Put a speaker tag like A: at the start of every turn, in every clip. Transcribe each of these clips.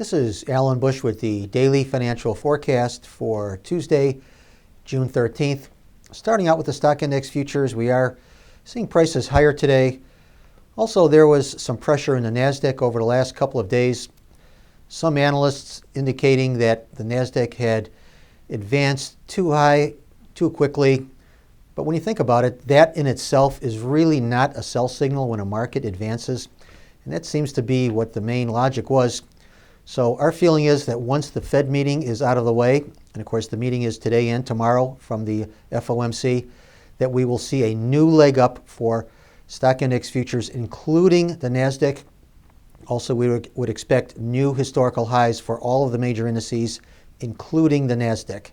A: This is Alan Bush with the Daily Financial Forecast for Tuesday, June 13th. Starting out with the stock index futures, we are seeing prices higher today. Also, there was some pressure in the NASDAQ over the last couple of days. Some analysts indicating that the NASDAQ had advanced too high, too quickly. But when you think about it, that in itself is really not a sell signal when a market advances. And that seems to be what the main logic was. So our feeling is that once the Fed meeting is out of the way, and of course the meeting is today and tomorrow from the FOMC, that we will see a new leg up for stock index futures, including the NASDAQ. Also, we would expect new historical highs for all of the major indices, including the NASDAQ.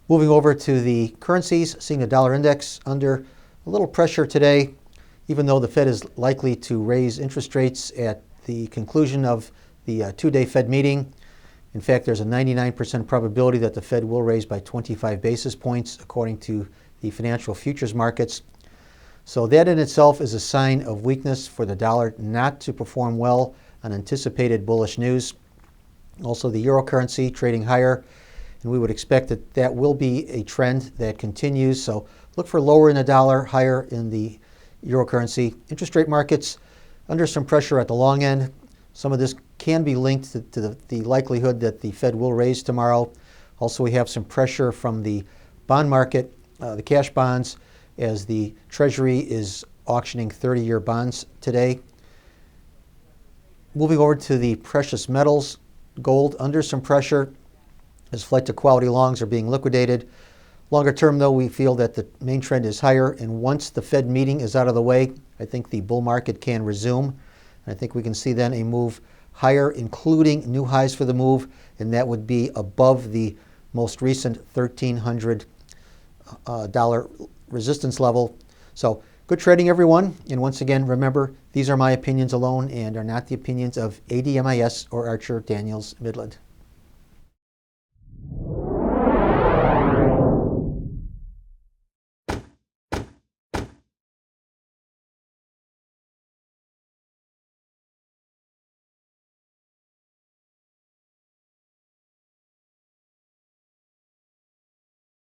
A: Moving over to the currencies, seeing the dollar index under a little pressure today, even though the Fed is likely to raise interest rates at the conclusion of the two-day Fed meeting. In fact, there's a 99% probability that the Fed will raise by 25 basis points, according to the financial futures markets. So that in itself is a sign of weakness for the dollar not to perform well on anticipated bullish news. Also, the euro currency trading higher, and we would expect that that will be a trend that continues. So look for lower in the dollar, higher in the euro currency. Interest rate markets under some pressure at the long end. Some of this can be linked to the likelihood that the Fed will raise tomorrow. Also, we have some pressure from the bond market, the cash bonds, as the Treasury is auctioning 30-year bonds today. Moving over to the precious metals, gold under some pressure as flight to quality longs are being liquidated. Longer term, though, we feel that the main trend is higher, and once the Fed meeting is out of the way, I think the bull market can resume. I think we can see then a move higher, including new highs for the move, and that would be above the most recent $1,300 resistance level. So good trading, everyone. And once again, remember, these are my opinions alone and are not the opinions of ADMIS or Archer Daniels Midland.